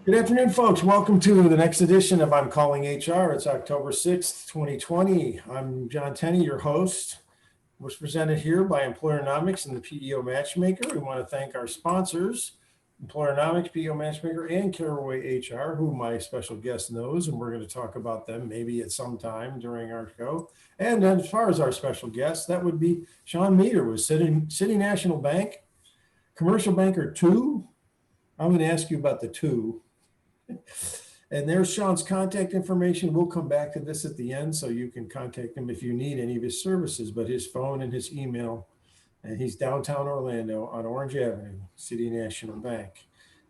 Good afternoon, folks. Welcome to the next edition of I'm Calling HR. It's October 6th, 2020. I'm John Tenney, your host. We're presented here by Employernomics and the PEO Matchmaker. We want to thank our sponsors, Employernomics, PEO Matchmaker, and Caraway HR, who my special guest knows, and we're going to talk about them maybe at some time during our show. And as far as our special guest, that would be Sean Meter with City National Bank, Commercial Banker 2. I'm going to ask you about the 2. And there's Sean's contact information. We'll come back to this at the end so you can contact him if you need any of his services, but his phone and his email, and he's downtown Orlando on Orange Avenue, City National Bank.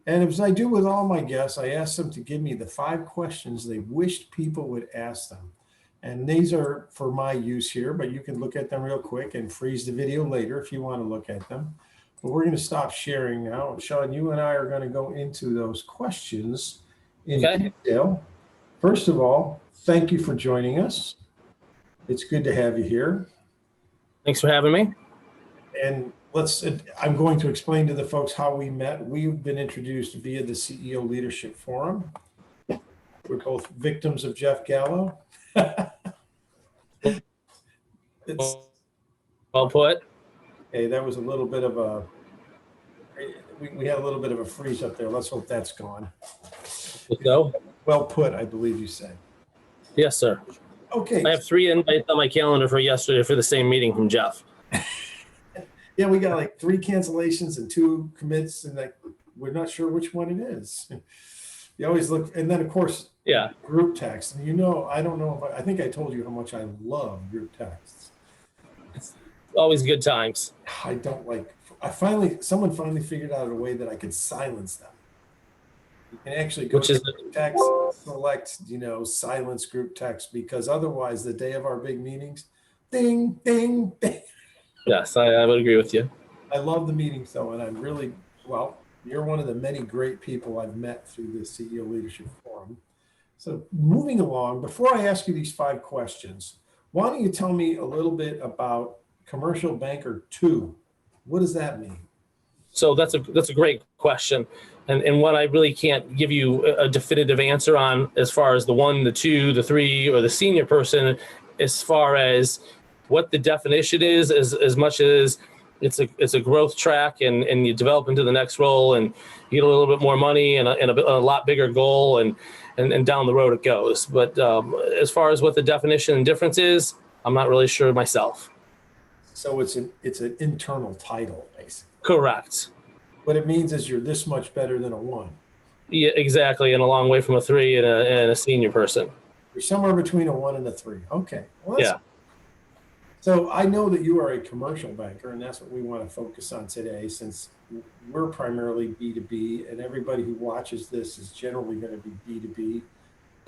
And as I do with all my guests, I ask them to give me the 5 questions they wished people would ask them. And these are for my use here, but you can look at them real quick and freeze the video later if you want to look at them. But we're going to stop sharing now. Sean, you and I are going to go into those questions in detail. First of all, thank you for joining us. It's good to have you here. Thanks for having me. And I'm going to explain to the folks how we met. We've been introduced via the CEO Leadership Forum. We're both victims of Jeff Gallo. Well put. Hey, that was a little bit of we had a little bit of a freeze up there. Let's hope that's gone. Go. Well put, I believe you said. Yes, sir. Okay. I have 3 invites on my calendar for yesterday for the same meeting from Jeff. Yeah, we got like 3 cancellations and 2 commits, and we're not sure which one it is. You always look, and then of course, group text. And I don't know if I think I told you how much I love group texts. It's always good times. I don't like. Someone finally figured out a way that I could silence them. You can actually go to text, select, silence group text, because otherwise the day of our big meetings, ding, ding, ding. Yes, I would agree with you. I love the meetings though, and you're one of the many great people I've met through the CEO Leadership Forum. So moving along, before I ask you these 5 questions, why don't you tell me a little bit about Commercial Banker 2? What does that mean? So that's a great question. And one I really can't give you a definitive answer on as far as the 1, the 2, the 3, or the senior person, as far as what the definition is, as much as it's a growth track and you develop into the next role and you get a little bit more money and a lot bigger goal and down the road it goes. But as far as what the definition and difference is, I'm not really sure myself. So it's an internal title, basically. Correct. What it means is you're this much better than a 1. Yeah, exactly, and a long way from a 3 and a senior person. You're somewhere between a 1 and a 3. Okay. Well, yeah. So I know that you are a commercial banker, and that's what we want to focus on today, since we're primarily B2B, and everybody who watches this is generally going to be B2B.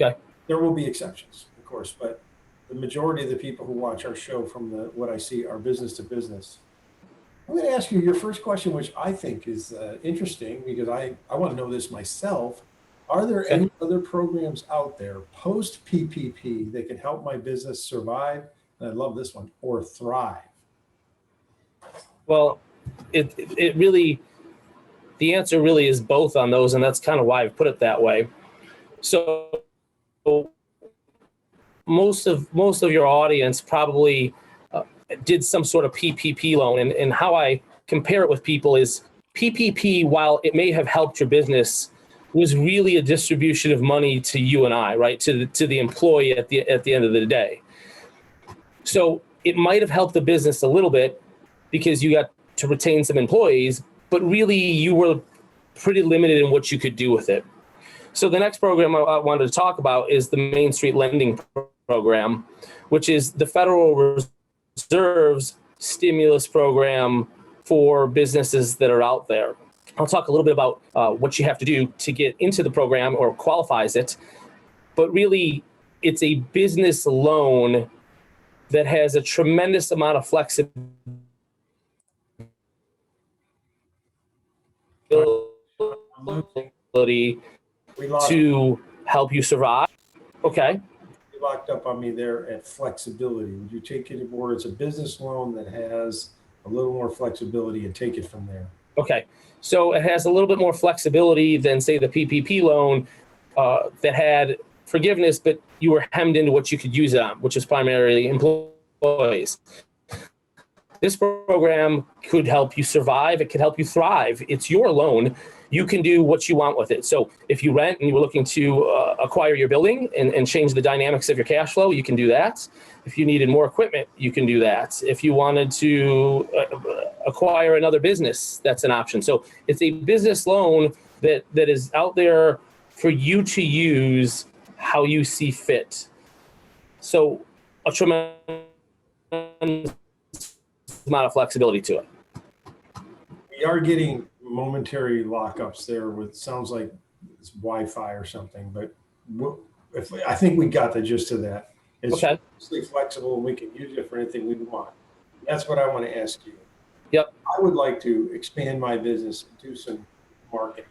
Okay. There will be exceptions, of course, but the majority of the people who watch our show from what I see are business to business. I'm going to ask you your first question, which I think is interesting because I want to know this myself. Are there any other programs out there post PPP that can help my business survive? And I love this one, or thrive? Well, it really, the answer really is both on those, and that's kind of why I've put it that way. So most of your audience probably did some sort of PPP loan, and how I compare it with people is PPP, while it may have helped your business, was really a distribution of money to you and I, right, to the employee at the end of the day. So it might have helped the business a little bit because you got to retain some employees, but really you were pretty limited in what you could do with it. So the next program I wanted to talk about is the Main Street Lending Program, which is the Federal Reserve's stimulus program for businesses that are out there. I'll talk a little bit about what you have to do to get into the program or qualifies it, but really it's a business loan that has a tremendous amount of flexibility to help you survive. Okay. You locked up on me there at flexibility. Would you take it aboard? It's a business loan that has a little more flexibility and take it from there. Okay. So it has a little bit more flexibility than, say, the PPP loan that had forgiveness, but you were hemmed into what you could use it on, which is primarily employees. This program could help you survive. It could help you thrive. It's your loan. You can do what you want with it. So if you rent and you were looking to acquire your building and change the dynamics of your cash flow, you can do that. If you needed more equipment, you can do that. If you wanted to acquire another business, that's an option. So it's a business loan that is out there for you to use how you see fit. So a tremendous amount of flexibility to it. We are getting momentary lockups there with, sounds like it's Wi-Fi or something, but I think we got the gist of that. It's Okay. flexible and we can use it for anything we want. That's what I want to ask you. Yep. I would like to expand my business and do some marketing.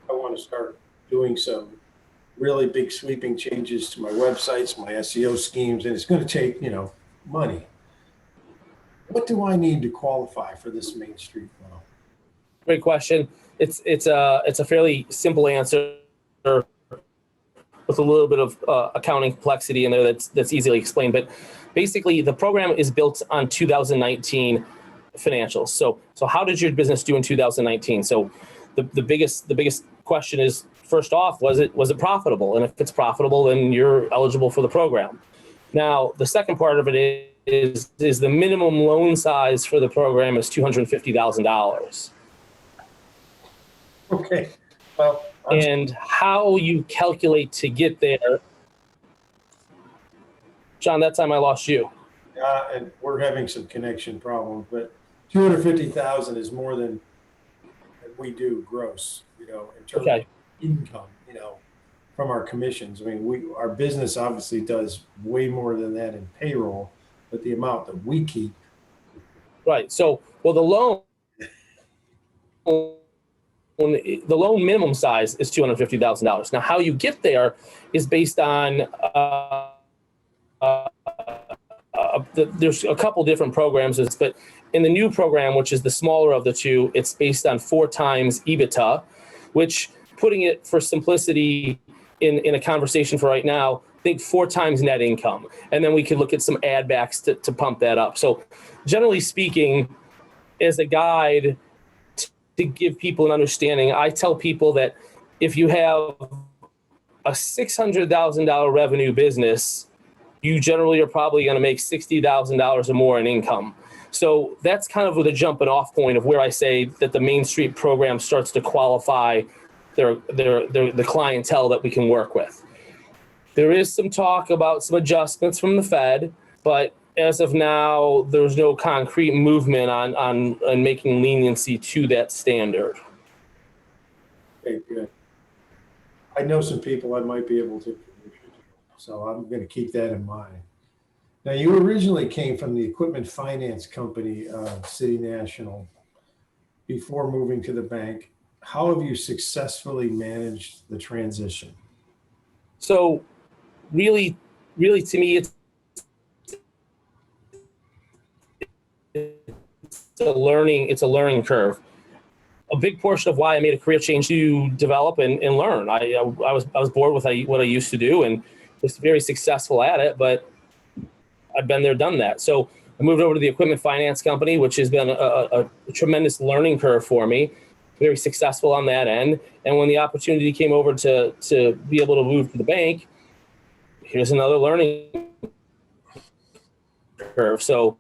I want to start doing some really big sweeping changes to my websites, my SEO schemes, and it's going to take, money. What do I need to qualify for this Main Street loan? Great question. It's a fairly simple answer with a little bit of accounting complexity in there that's easily explained. But basically, the program is built on 2019 financials. So how did your business do in 2019? So the biggest question is, first off, was it profitable? And if it's profitable, then you're eligible for the program. Now, the second part of it is the minimum loan size for the program is $250,000. Okay. Well, And how you calculate to get there, John, that time I lost you. and we're having some connection problems, but 250,000 is more than we do gross, in terms Okay. of income, from our commissions. I mean, our business obviously does way more than that in payroll, but the amount that we keep. Right. So, well, the loan minimum size is $250,000. Now, how you get there is based on there's a couple different programs, but in the new program, which is the smaller of the two, it's based on 4 times EBITDA, which, putting it for simplicity in a conversation for right now, think 4 times net income. And then we could look at some add backs to pump that up. So generally speaking, as a guide to give people an understanding, I tell people that if you have a $600,000 revenue business, you generally are probably going to make $60,000 or more in income. So that's kind of the jumping off point of where I say that the Main Street program starts to qualify the clientele that we can work with. There is some talk about some adjustments from the Fed, but as of now, there's no concrete movement on making leniency to that standard. Okay, good. I know some people I might be able to, so I'm going to keep that in mind. Now, you originally came from the equipment finance company, City National, before moving to the bank. How have you successfully managed the transition? So really to me, it's a learning curve. A big portion of why I made a career change to develop and learn. I was bored with what I used to do and was very successful at it, but I've been there, done that. So I moved over to the equipment finance company, which has been a tremendous learning curve for me. Very successful on that end. And when the opportunity came over to be able to move to the bank, here's another learning curve. So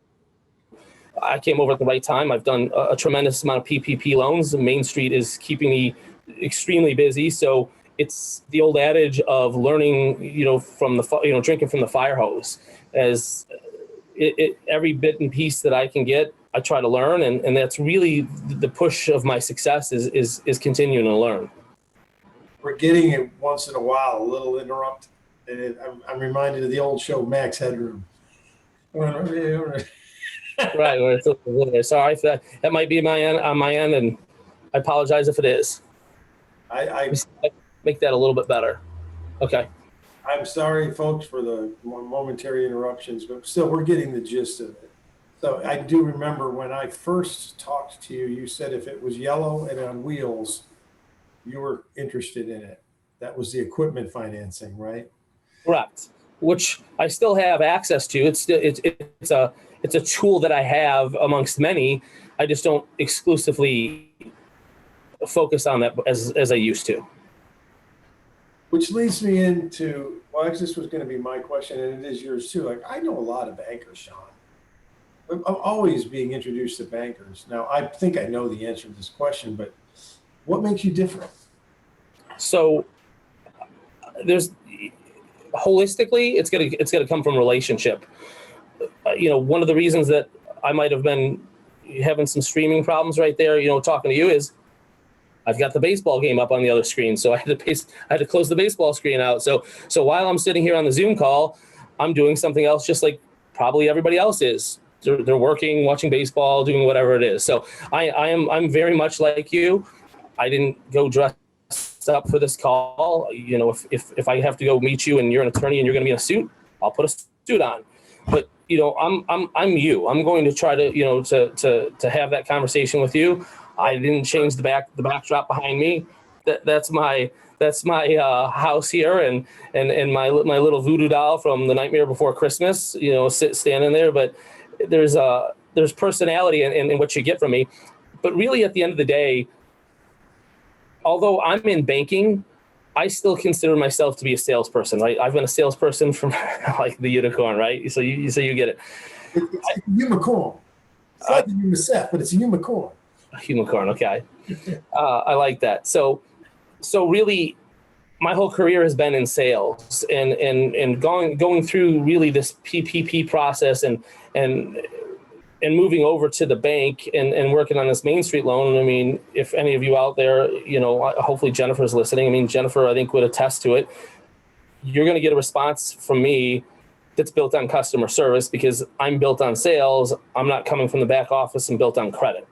I came over at the right time. I've done a tremendous amount of PPP loans. Main Street is keeping me extremely busy. So it's the old adage of learning, from the, drinking from the fire hose. As every bit and piece that I can get, I try to learn, and that's really the push of my success is continuing to learn. We're getting it once in a while, a little interrupt, and I'm reminded of the old show Max Headroom. Right. Sorry if that might be on my end, and I apologize if it is. I Make that a little bit better. Okay. I'm sorry, folks, for the momentary interruptions, but still, we're getting the gist of it. So I do remember when I first talked to you, you said if it was yellow and on wheels, you were interested in it. That was the equipment financing, right? Correct. Which I still have access to. It's a tool that I have amongst many. I just don't exclusively focus on that as I used to. Which leads me into, well, actually, this was going to be my question, and it is yours too. Like, I know a lot of bankers, Sean. I'm always being introduced to bankers. Now, I think I know the answer to this question, but what makes you different? So there's holistically, it's gonna come from relationship. One of the reasons that I might have been having some streaming problems right there, talking to you is I've got the baseball game up on the other screen, so I had to close the baseball screen out. So while I'm sitting here on the Zoom call, I'm doing something else, just like probably everybody else is. They're working, watching baseball, doing whatever it is. So I'm very much like you. I didn't go dressed up for this call. If I have to go meet you and you're an attorney and you're going to be in a suit, I'll put a suit on. But I'm you. I'm going to try to to have that conversation with you. I didn't change the backdrop behind me. That's my house here, and my little voodoo doll from The Nightmare Before Christmas, standing there. But there's personality in what you get from me. But really, at the end of the day, although I'm in banking, I still consider myself to be a salesperson, right? I've been a salesperson from like the unicorn, right? So you get it. It's a unicorn. It's like a unicef, but it's a unicorn. A unicorn, okay. I like that. So really, my whole career has been in sales and going through really this PPP process and moving over to the bank and working on this Main Street loan. I mean, if any of you out there, hopefully Jennifer's listening. I mean, Jennifer, I think, would attest to it. You're going to get a response from me that's built on customer service because I'm built on sales. I'm not coming from the back office and built on credit.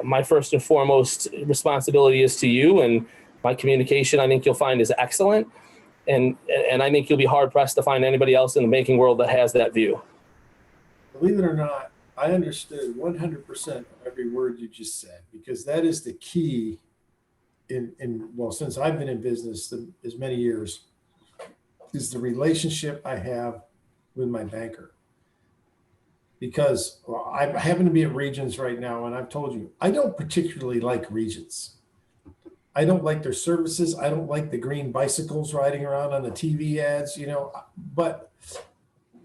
My first and foremost responsibility is to you, and my communication, I think you'll find, is excellent. And I think you'll be hard pressed to find anybody else in the banking world that has that view. Believe it or not, I understood 100% of every word you just said, because that is the key well, since I've been in business as many years, is the relationship I have with my banker. Because I happen to be at Regions right now, and I've told you, I don't particularly like Regions. I don't like their services. I don't like the green bicycles riding around on the TV ads, but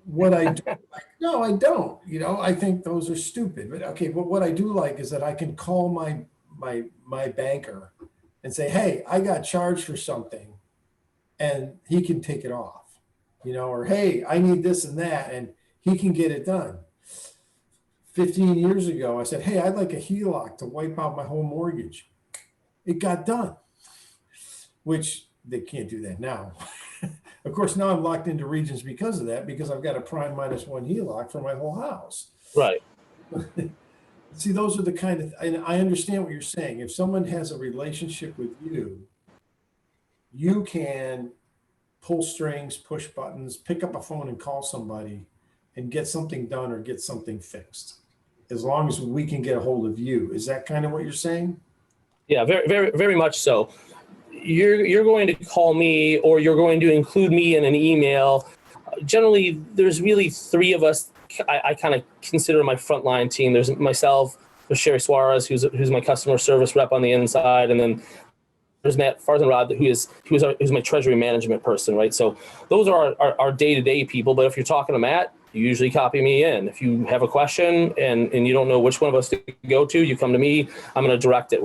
what I do like, no, I don't, I think those are stupid, but okay. But what I do like is that I can call my banker and say, hey, I got charged for something, and he can take it off, or hey, I need this and that, and he can get it done. 15 years ago, I said, hey, I'd like a HELOC to wipe out my whole mortgage. It got done, which they can't do that now. Of course, now I'm locked into Regions because of that, because I've got a prime -1 HELOC for my whole house. Right. See, those are the kind of, and I understand what you're saying. If someone has a relationship with you, you can pull strings, push buttons, pick up a phone and call somebody and get something done or get something fixed, as long as we can get a hold of you. Is that kind of what you're saying? Yeah, very, very, very much so. You're going to call me, or you're going to include me in an email. Generally, there's really three of us. I kind of consider my frontline team. There's myself, there's Sherry Suarez, who's my customer service rep on the inside, and then there's Matt Farthenrod, who's my treasury management person, right? So those are our day-to-day people. But if you're talking to Matt, you usually copy me in. If you have a question and you don't know which one of us to go to, you come to me. I'm going to direct it,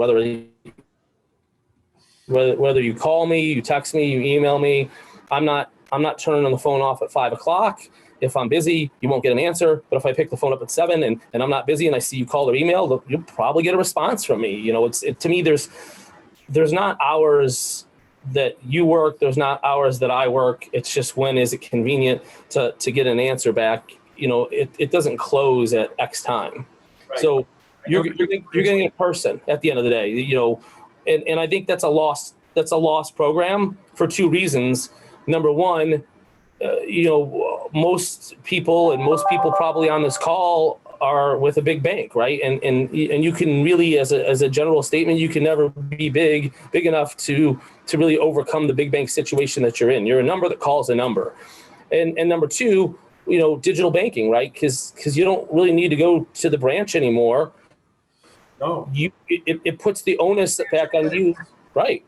whether you call me, you text me, you email me. I'm not turning the phone off at 5:00. If I'm busy, you won't get an answer. But if I pick the phone up at 7 and I'm not busy and I see you call or email, you'll probably get a response from me. To me, there's not hours that you work. There's not hours that I work. It's just, when is it convenient to get an answer back? It doesn't close at X time. Right. So you're getting a person at the end of the day, and I think that's a lost program for two reasons. Number one, most people probably on this call are with a big bank, right? And you can really, as a general statement, you can never be big enough to really overcome the big bank situation that you're in. You're a number that calls a number. And number two, digital banking, right? Because you don't really need to go to the branch anymore. No, It puts the onus back on you, right?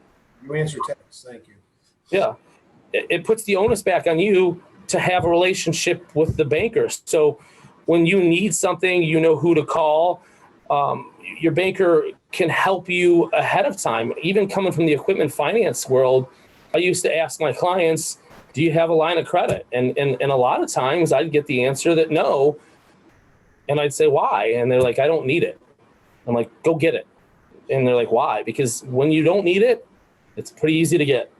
you answer text. Thank you. Yeah. It puts the onus back on you to have a relationship with the banker. So when you need something, you know who to call. Your banker can help you ahead of time. Even coming from the equipment finance world, I used to ask my clients, do you have a line of credit? And a lot of times I'd get the answer that no. And I'd say, why? And they're like, I don't need it. I'm like, go get it. And they're like, why? Because when you don't need it, it's pretty easy to get.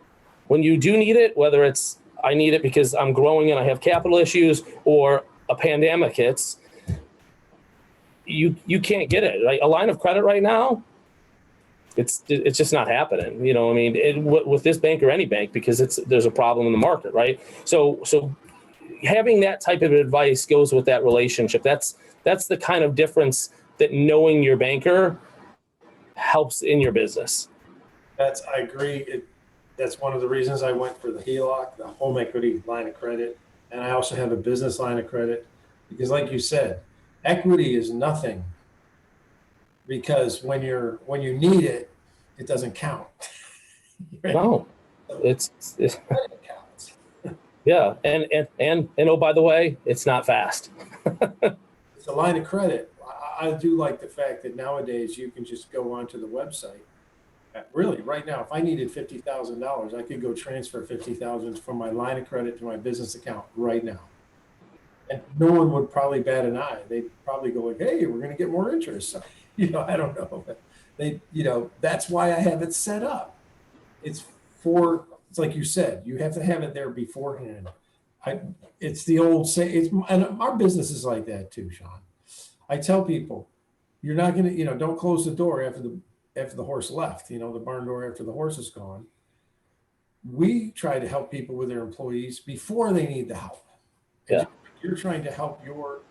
When you do need it, whether it's I need it because I'm growing and I have capital issues, or a pandemic hits, you can't get it. Right? A line of credit right now, it's just not happening. I mean, with this bank or any bank, because there's a problem in the market, right? So having that type of advice goes with that relationship. That's the kind of difference that knowing your banker helps in your business. I agree. That's one of the reasons I went for the HELOC, the home equity line of credit. And I also have a business line of credit because, like you said, equity is nothing, because when you need it, it doesn't count. Right? No, it's It counts. yeah. And oh, by the way, it's not fast. It's a line of credit. I do like the fact that nowadays you can just go onto the website. Really, right now, if I needed $50,000, I could go transfer $50,000 from my line of credit to my business account right now, and no one would probably bat an eye. They'd probably go like, "Hey, we're going to get more interest." So, I don't know, but that's why I have it set up. It's like you said, you have to have it there beforehand. It's the old say. And our business is like that too, Sean. I tell people, you're not going to, don't close the door after the horse left, the barn door after the horse is gone. We try to help people with their employees before they need the help. And Yeah. You're trying to help your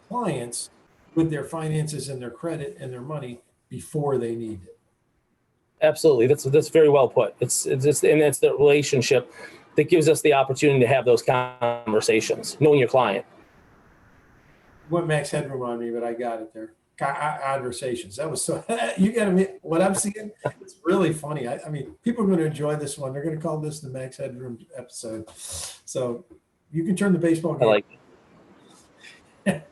clients with their finances and their credit and their money before they need it. Absolutely. That's very well put. It's and it's the relationship that gives us the opportunity to have those conversations, knowing your client. What max headroom on me, but I got it there. Conversations. That was so. You got to what I'm seeing. It's really funny. I mean, people are going to enjoy this one. They're going to call this the max headroom episode. So you can turn the baseball game. I like it.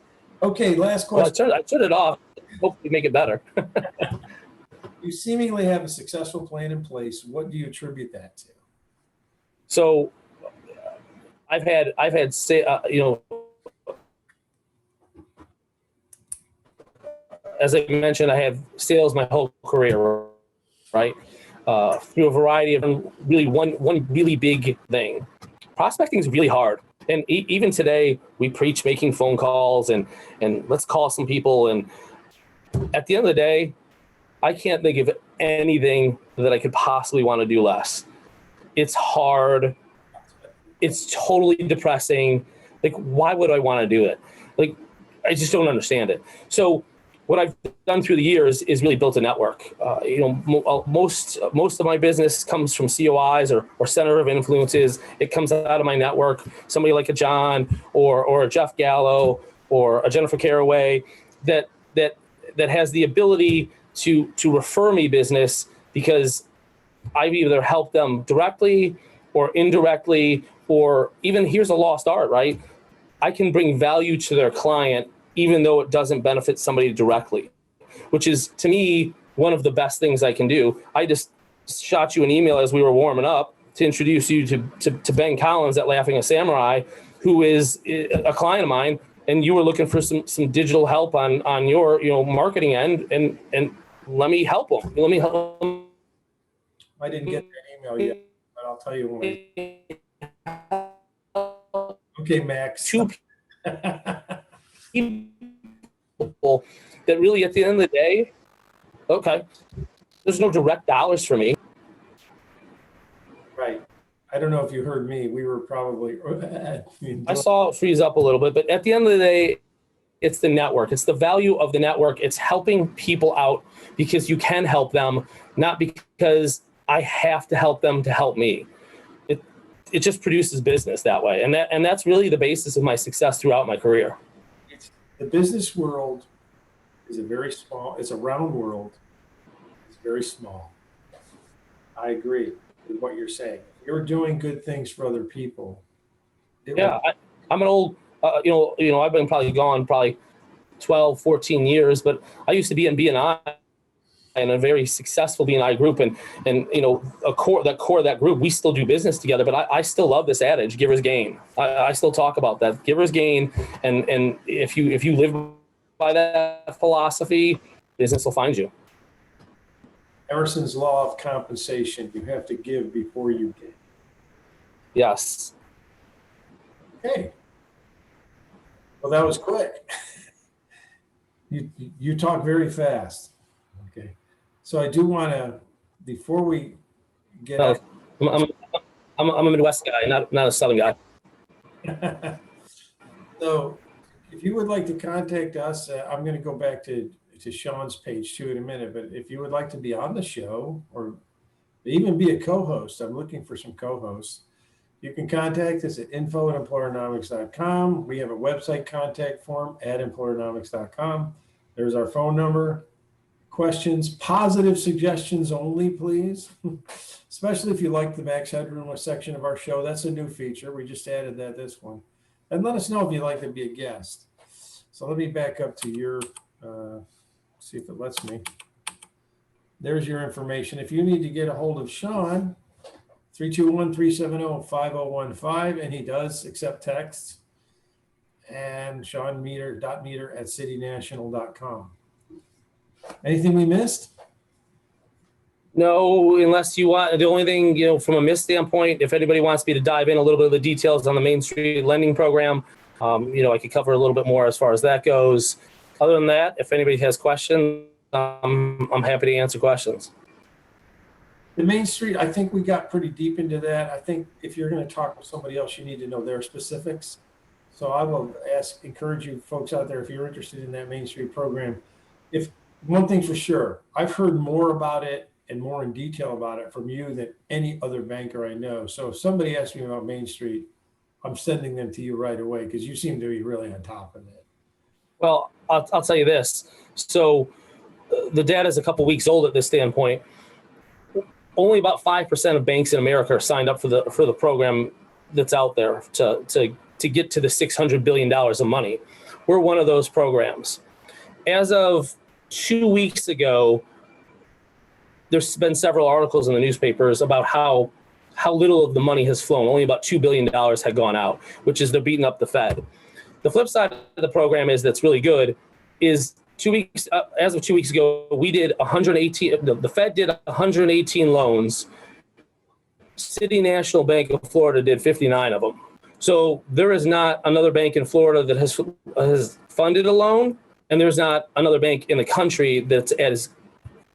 Okay, last Well, question. I turned it off. Hopefully, make it better. You seemingly have a successful plan in place. What do you attribute that to? So, I've had as I mentioned, I have sales my whole career, right? Through a variety of really one really big thing. Prospecting is really hard. And even today, we preach making phone calls and let's call some people. And at the end of the day, I can't think of anything that I could possibly want to do less. It's hard. It's totally depressing. Like, why would I want to do it? Like, I just don't understand it. So what I've done through the years is really built a network. Most of my business comes from COIs or center of influences. It comes out of my network. Somebody like a John or a Jeff Gallo or a Jennifer Caraway that has the ability to refer me business, because I've either helped them directly or indirectly, or even here's a lost art, right? I can bring value to their client even though it doesn't benefit somebody directly, which is, to me, one of the best things I can do. I just shot you an email as we were warming up to introduce you to Ben Collins at Laughing a Samurai, who is a client of mine, and you were looking for some digital help on your marketing end, and let me help them. Let me help them. I didn't get that email yet, but I'll tell you when. Okay, Max. Two people that really, at the end of the day, okay, there's no direct dollars for me. Right. I don't know if you heard me. We were probably. I saw it freeze up a little bit, but at the end of the day, it's the network. It's the value of the network. It's helping people out because you can help them, not because I have to help them to help me. It just produces business that way. And that's really the basis of my success throughout my career. The business world is it's a round world. It's very small. I agree with what you're saying. If you're doing good things for other people. I'm an old, I've been gone 12, 14 years, but I used to be in B&I and a very successful B&I group. And that core of that group, we still do business together, but I still love this adage, givers gain. I still talk about that, givers gain. And if you live by that philosophy, business will find you. Emerson's law of compensation, you have to give before you get. Yes. Okay. Well, that was quick. You talk very fast. Okay. So I do want to, before we get out. I'm a Midwest guy, not a Southern guy. So if you would like to contact us, I'm going to go back to Sean's page too in a minute, but if you would like to be on the show or even be a co-host, I'm looking for some co-hosts. You can contact us at info@employernomics.com. We have a website contact form at employernomics.com. There's our phone number. Questions, positive suggestions only, please. Especially if you like the Max Headroom section of our show. That's a new feature. We just added this one. And let us know if you'd like to be a guest. So let me back up to your, see if it lets me. There's your information. If you need to get a hold of Sean, 321-370-5015, and he does accept texts. And seanmeter.meter@citynational.com. Anything we missed? No, unless you want, the only thing, from a miss standpoint, if anybody wants me to dive in a little bit of the details on the Main Street lending program, I could cover a little bit more as far as that goes. Other than that, if anybody has questions, I'm happy to answer questions. The Main Street, I think we got pretty deep into that. I think if you're going to talk with somebody else, you need to know their specifics. So I will encourage you folks out there, if you're interested in that Main Street program, if one thing for sure, I've heard more about it and more in detail about it from you than any other banker I know. So if somebody asks me about Main Street, I'm sending them to you right away because you seem to be really on top of it. Well, I'll tell you this. So the data is a couple weeks old at this standpoint. Only about 5% of banks in America are signed up for the program that's out there to get to the $600 billion of money. We're one of those programs. As of 2 weeks ago, there's been several articles in the newspapers about how little of the money has flown. Only about $2 billion had gone out, which is they're beating up the Fed. The flip side of the program that's really good is 2 weeks, as of 2 weeks ago, we did 118, the Fed did 118 loans. City National Bank of Florida did 59 of them. So there is not another bank in Florida that has funded a loan, and there's not another bank in the country that's as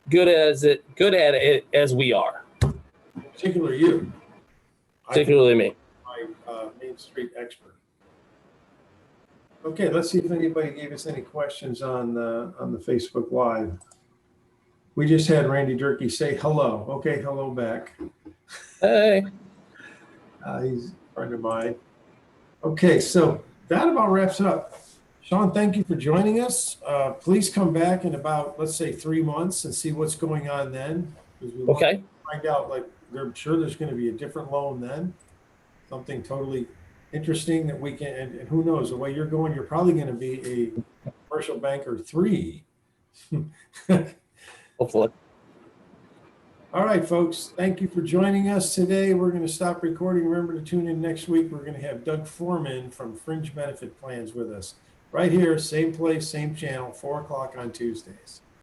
good at it as we are. Particularly you. Particularly me. My Main Street expert. Okay, let's see if anybody gave us any questions on the Facebook Live. We just had Randy Durkee say hello. Okay, hello back. Hey. He's a friend of mine. Okay, so that about wraps up. Sean, thank you for joining us. Please come back in about, let's say, 3 months and see what's going on then. Okay. Find out, I'm sure there's going to be a different loan then. Something totally interesting that we can, and who knows, the way you're going, you're probably going to be a commercial banker 3. Hopefully. All right, folks. Thank you for joining us today. We're going to stop recording. Remember to tune in next week. We're going to have Doug Foreman from Fringe Benefit Plans with us right here, same place, same channel, 4 o'clock on Tuesdays.